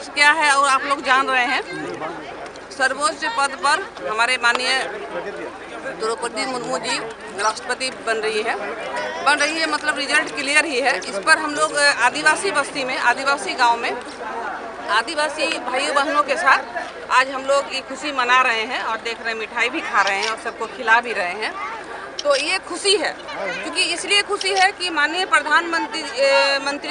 संघर्ष क्या है और आप लोग जान रहे हैं। सर्वोच्च पद पर हमारे माननीय द्रौपदी मुर्मू जी राष्ट्रपति बन रही है, मतलब रिजल्ट क्लियर ही है। इस पर हम लोग आदिवासी बस्ती में, आदिवासी गांव में आदिवासी भाइयों बहनों के साथ आज हम लोग ये खुशी मना रहे हैं और देख रहे हैं, मिठाई भी खा रहे हैं और सबको खिला भी रहे हैं। तो ये खुशी है, क्योंकि इसलिए खुशी है कि माननीय प्रधानमंत्री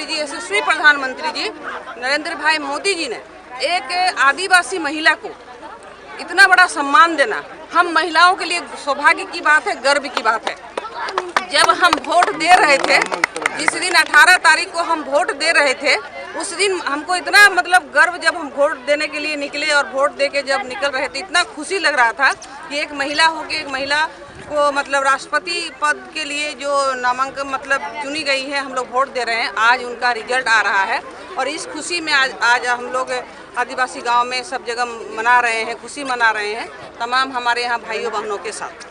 जी, यशस्वी प्रधानमंत्री जी नरेंद्र भाई मोदी जी ने एक आदिवासी महिला को इतना बड़ा सम्मान देना हम महिलाओं के लिए सौभाग्य की बात है, गर्व की बात है। जब हम वोट दे रहे थे, जिस दिन 18 तारीख को हम वोट दे रहे थे, उस दिन हमको इतना मतलब गर्व, जब हम वोट देने के लिए निकले और वोट दे के जब निकल रहे थे, इतना खुशी लग रहा था कि एक महिला हो के एक महिला को मतलब राष्ट्रपति पद के लिए जो नामांकन मतलब चुनी गई है, हम लोग वोट दे रहे हैं। आज उनका रिजल्ट आ रहा है और इस खुशी में आज हम लोग आदिवासी गांव में सब जगह मना रहे हैं, खुशी मना रहे हैं तमाम हमारे यहाँ भाइयों बहनों के साथ।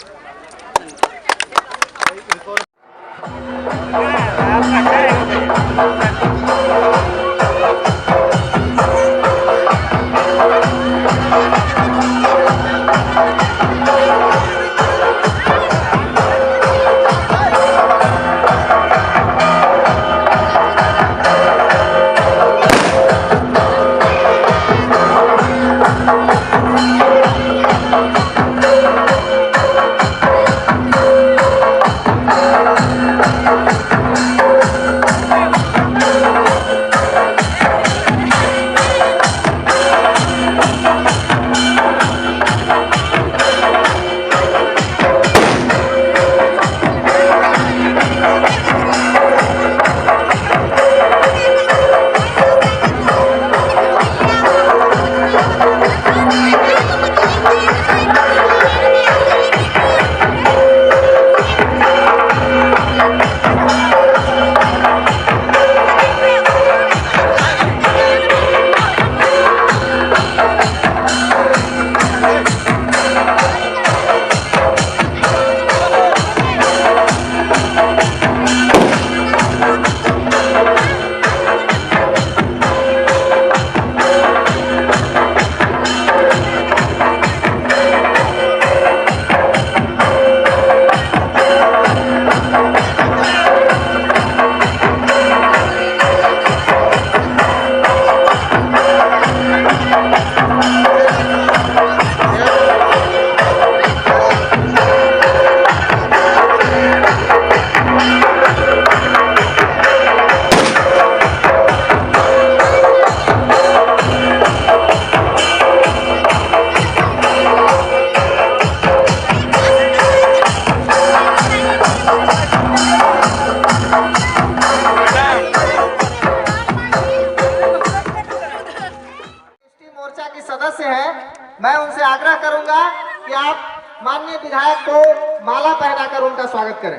मैं उनसे आग्रह करूंगा कि आप माननीय विधायक को माला पहनाकर उनका स्वागत करें।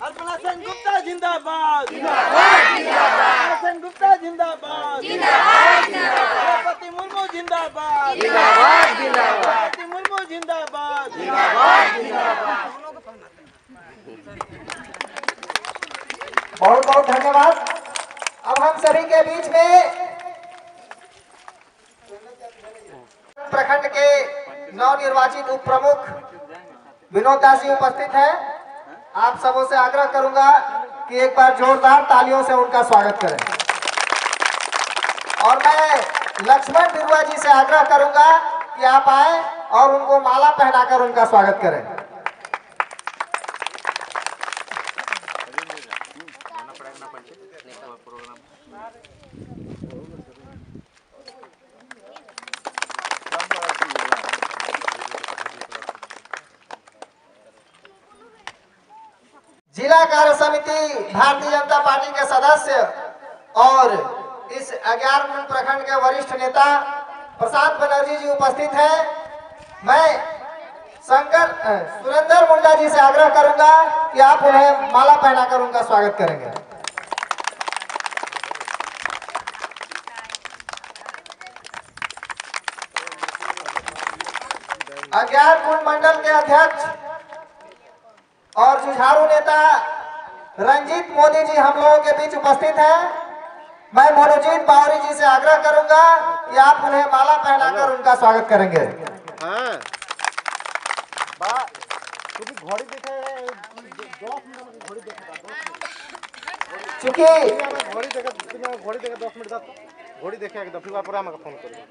अर्पणा सेन गुप्ता जिंदाबाद, अर्पणा सेन गुप्ता जिंदाबाद, द्रौपदी मुर्मू जिंदाबाद, द्रौपदी मुर्मू जिंदाबाद। बहुत बहुत धन्यवाद। अब हम सभी के बीच में प्रखंड के नवनिर्वाचित उप प्रमुख विनोद दास जी उपस्थित हैं। आप सबों से आग्रह करूंगा कि एक बार जोरदार तालियों से उनका स्वागत करें। और मैं लक्ष्मण बिरुआ जी से आग्रह करूंगा कि आप आए और उनको माला पहनाकर उनका स्वागत करें। जिला कार्य समिति भारतीय जनता पार्टी के सदस्य और इस अज्ञानकुंड प्रखंड के वरिष्ठ नेता प्रशांत बनर्जी जी उपस्थित हैं। मैं सुरेंद्र मुंडा जी से आग्रह करूंगा कि आप उन्हें माला पहनाकर उनका स्वागत करेंगे। अज्ञानकुंड मंडल के अध्यक्ष और जुझारू नेता रंजीत मोदी जी हम लोगों के बीच उपस्थित हैं। मैं मनोजीत बावरी जी से आग्रह करूंगा कि आप उन्हें माला पहनाकर उनका स्वागत करेंगे। चूंकि घोड़ी देखे एकदम फिर फोन करेंगे।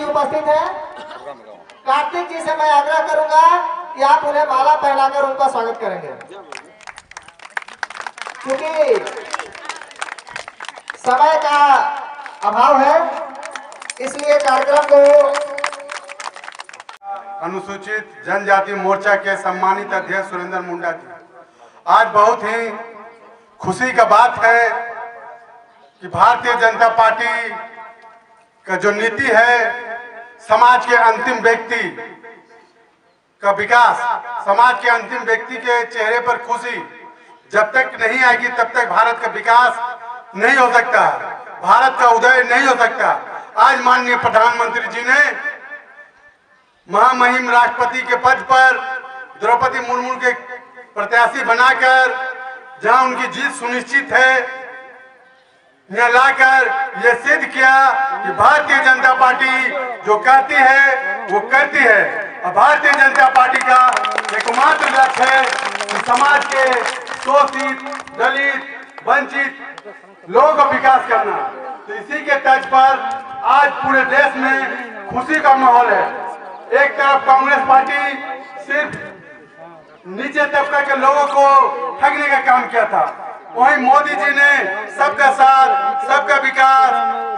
उपस्थित है कार्तिक जी से मैं आग्रह करूंगा कि आप उन्हें माला पहनाकर उनका स्वागत करेंगे। क्योंकि समय का अभाव है इसलिए कार्यक्रम को अनुसूचित जनजाति मोर्चा के सम्मानित अध्यक्ष सुरेंद्र मुंडा जी, आज बहुत ही खुशी का बात है कि भारतीय जनता पार्टी का जो नीति है समाज के अंतिम व्यक्ति का विकास, समाज के अंतिम व्यक्ति के चेहरे पर खुशी जब तक नहीं आएगी तब तक भारत का विकास नहीं हो सकता, भारत का उदय नहीं हो सकता। आज माननीय प्रधानमंत्री जी ने महामहिम राष्ट्रपति के पद पर द्रौपदी मुर्मू के प्रत्याशी बनाकर जहां उनकी जीत सुनिश्चित है, यह लाकर यह सिद्ध किया कि भारतीय जनता पार्टी जो कहती है वो करती है। और भारतीय जनता पार्टी का एकमात्र लक्ष्य है कि समाज के शोषित, दलित, वंचित लोगों का विकास करना। तो इसी के तर्ज पर आज पूरे देश में खुशी का माहौल है। एक तरफ कांग्रेस पार्टी सिर्फ नीचे तबके के लोगों को ठगने का काम किया था, वहीं मोदी जी ने सबका साथ, सबका विकास,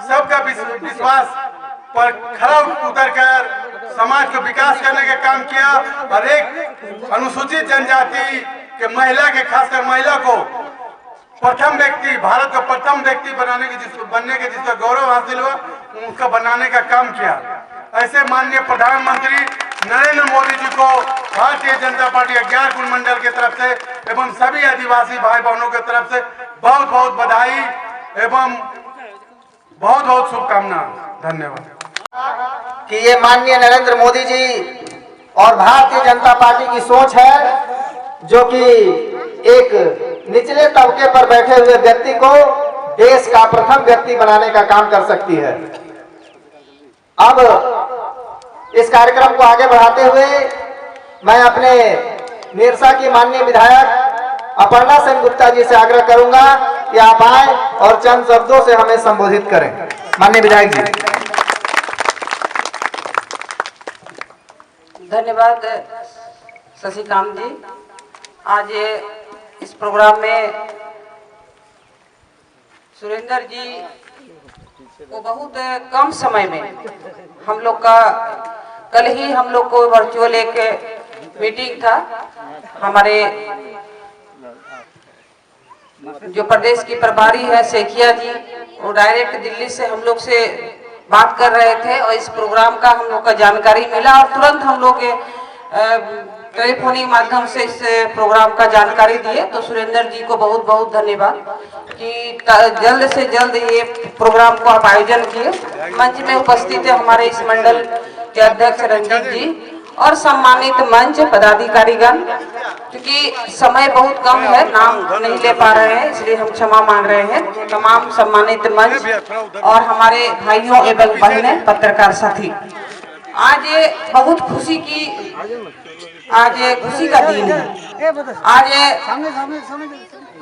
सबका विश्वास पर खरा उतरकर समाज को विकास करने का काम किया। और एक अनुसूचित जनजाति के महिला के, खासकर महिला को प्रथम व्यक्ति, भारत का प्रथम व्यक्ति बनने के जिसका गौरव हासिल हुआ, उसका बनाने का काम किया। ऐसे माननीय प्रधानमंत्री नरेंद्र मोदी जी को भारतीय जनता पार्टी अज्ञात कुल मंडल की तरफ से एवं सभी आदिवासी भाई बहनों की तरफ से बहुत बहुत बधाई एवं बहुत बहुत शुभकामनाएं। धन्यवाद। कि ये माननीय नरेंद्र मोदी जी और भारतीय जनता पार्टी की सोच है जो कि एक निचले तबके पर बैठे हुए व्यक्ति को देश का प्रथम व्यक्ति बनाने का काम कर सकती है। अब इस कार्यक्रम को आगे बढ़ाते हुए मैं अपने निरसा की माननीय विधायक अपर्णा सेन गुप्ता जी से आग्रह करूंगा कि आप आए और चंद शब्दों से हमें संबोधित करें। माननीय विधायक जी। धन्यवाद शशिकांत जी। आज इस प्रोग्राम में सुरेंद्र जी को बहुत कम समय में हम लोग का, कल ही हम लोग को वर्चुअल एक मीटिंग था, हमारे जो प्रदेश की प्रभारी है सेखिया जी, वो डायरेक्ट दिल्ली से हम लोग से बात कर रहे थे और इस प्रोग्राम का हम लोग का जानकारी मिला और तुरंत हम लोग टेलीफोनिक माध्यम से इस प्रोग्राम का जानकारी दिए। तो सुरेंद्र जी को बहुत बहुत धन्यवाद कि जल्द से जल्द ये प्रोग्राम को आप आयोजन किए। मंच में उपस्थित है हमारे इस मंडल के अध्यक्ष रंजीत जी और सम्मानित मंच पदाधिकारीगण। क्योंकि समय बहुत कम है, नाम नहीं ले पा रहे हैं इसलिए हम क्षमा मांग रहे हैं। तमाम सम्मानित मंच और हमारे भाइयों एवं बहनें, पत्रकार साथी, आज ये बहुत खुशी का दिन है। आज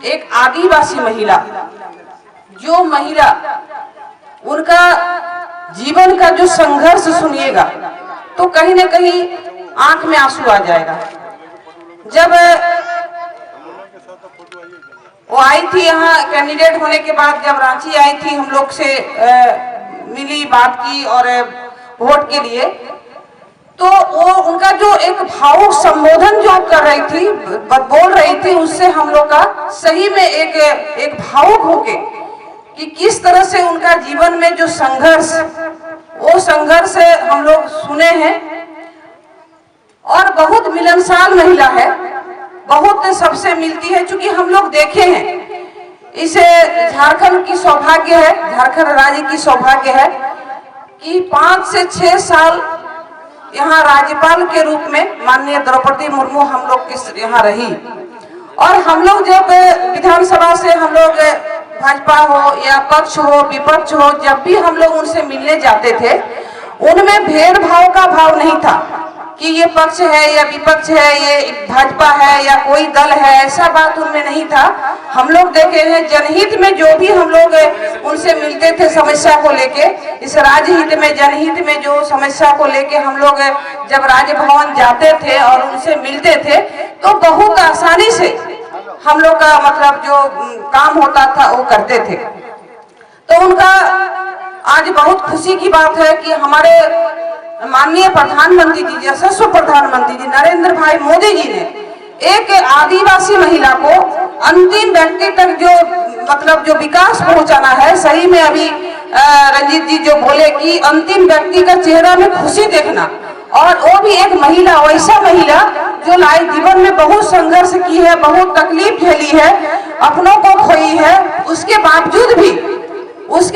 एक आदिवासी महिला, जो महिला उनका जीवन का जो संघर्ष सुनिएगा तो कहीं न कहीं आंख में आंसू आ जाएगा। जब वो आई थी यहाँ कैंडिडेट होने के बाद, जब रांची आई थी, हम लोग से मिली, बात की और वोट के लिए, तो वो उनका जो एक भावुक संबोधन जो कर रही थी, बोल रही थी, उससे हम लोग का सही में एक भावुक होके कि किस तरह से उनका जीवन में जो संघर्ष, वो संघर्ष हम लोग सुने हैं। और बहुत मिलनसार महिला है, बहुत सबसे मिलती है। चूंकि हम लोग देखे हैं, इसे झारखंड की सौभाग्य है, झारखंड राज्य की सौभाग्य है कि 5 से 6 साल यहाँ राज्यपाल के रूप में माननीय द्रौपदी मुर्मू हम लोग के यहाँ रही और हम लोग जब विधानसभा से हम लोग भाजपा हो या पक्ष हो विपक्ष हो, जब भी हम लोग उनसे मिलने जाते थे, उनमें भेदभाव का भाव नहीं था कि ये पक्ष है या विपक्ष है, ये भाजपा है या कोई दल है, ऐसा बात उनमें नहीं था। हम लोग देखे हैं जनहित में जो भी हम लोग उनसे मिलते थे समस्या को लेके, इस राजहित में जनहित में जो समस्या को लेके हम लोग जब राजभवन जाते थे और उनसे मिलते थे तो बहुत आसानी से हम लोग का मतलब जो काम होता था वो करते थे। तो उनका आज बहुत खुशी की बात है कि हमारे माननीय प्रधानमंत्री जी, यशस्वी प्रधानमंत्री जी नरेंद्र भाई मोदी जी ने एक आदिवासी महिला को अंतिम व्यक्ति तक जो मतलब जो विकास पहुंचाना है, सही में अभी रंजीत जी जो बोले कि अंतिम व्यक्ति का चेहरा में खुशी देखना, और वो भी एक महिला, वैसा महिला जो लाइफ जीवन में बहुत संघर्ष की है, बहुत तकलीफ झेली है, अपनों को खोई है, उसके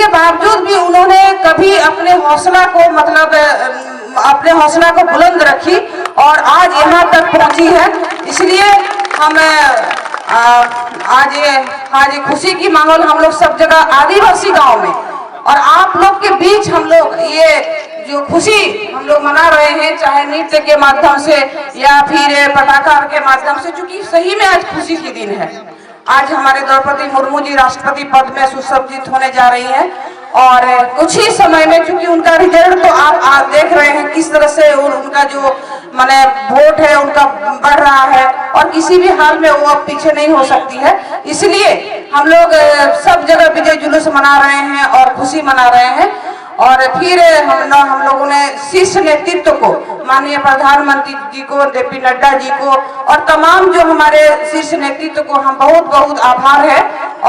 बावजूद भी उन्होंने कभी अपने हौसला को मतलब अपने हौसला को बुलंद रखी और आज यहाँ तक पहुंची है। इसलिए हम आज खुशी की माहौल हम लोग सब जगह आदिवासी गांव में और आप लोग के बीच हम लोग ये जो खुशी हम लोग मना रहे हैं, चाहे नृत्य के माध्यम से या फिर पटाखा के माध्यम से, क्योंकि सही में आज खुशी की दिन है। आज हमारे द्रौपदी मुर्मू जी राष्ट्रपति पद में सुसज्जित होने जा रही हैं और कुछ ही समय में, चूंकि उनका रिजल्ट तो आप देख रहे हैं किस तरह से उनका जो माने वोट है उनका बढ़ रहा है और किसी भी हाल में वो अब पीछे नहीं हो सकती है। इसलिए हम लोग सब जगह विजय जुलूस मना रहे हैं और खुशी मना रहे हैं। और फिर हम लोगों ने शीर्ष नेतृत्व को, माननीय प्रधानमंत्री जी को, जेपी नड्डा जी को और तमाम जो हमारे शीर्ष नेतृत्व को हम बहुत बहुत आभार है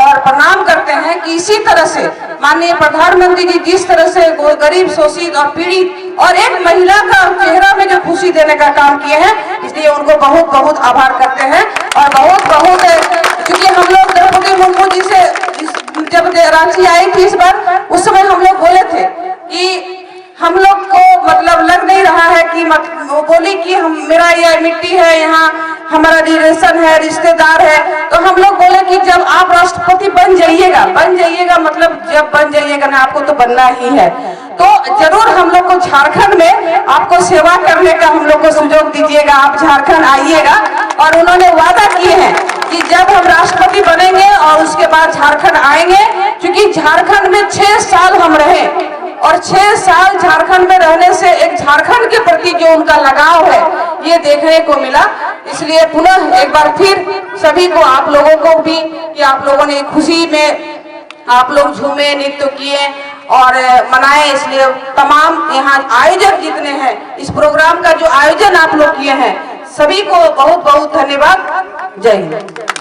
और प्रणाम करते हैं कि इसी तरह से माननीय प्रधानमंत्री जी जिस तरह से गरीब, शोषित और पीड़ित और एक महिला का चेहरा में जो खुशी देने का काम किए हैं, इसलिए उनको बहुत बहुत आभार करते हैं। और बहुत क्योंकि हम लोग द्रौपदी मुर्मू जी से जब रांची आई थी इस बार, उस समय हम लोग बोले थे कि हम लोग को मतलब लग नहीं रहा है कि वो बोली कि मेरा ये मिट्टी है, यहाँ हमारा रिलेशन है, रिश्तेदार है, तो हम लोग बोले कि जब आप राष्ट्रपति बन जाइएगा मतलब जब बन जाइएगा ना, आपको तो बनना ही है, तो जरूर हम लोग को झारखंड में आपको सेवा करने का हम लोग को सुयोग दीजिएगा, आप झारखंड आइएगा। और उन्होंने वादा किए हैं कि जब हम राष्ट्रपति बनेंगे और उसके बाद झारखंड आएंगे, क्योंकि झारखंड में 6 साल हम रहे और 6 साल झारखंड में रहने से एक झारखंड के प्रति जो उनका लगाव है ये देखने को मिला। इसलिए पुनः एक बार फिर सभी को, आप लोगों को भी, कि आप लोगों ने खुशी में आप लोग झूमे, नृत्य किए और मनाए। इसलिए तमाम यहाँ आयोजक जितने हैं, इस प्रोग्राम का जो आयोजन आप लोग किए हैं, सभी को बहुत बहुत धन्यवाद। जय हिंद।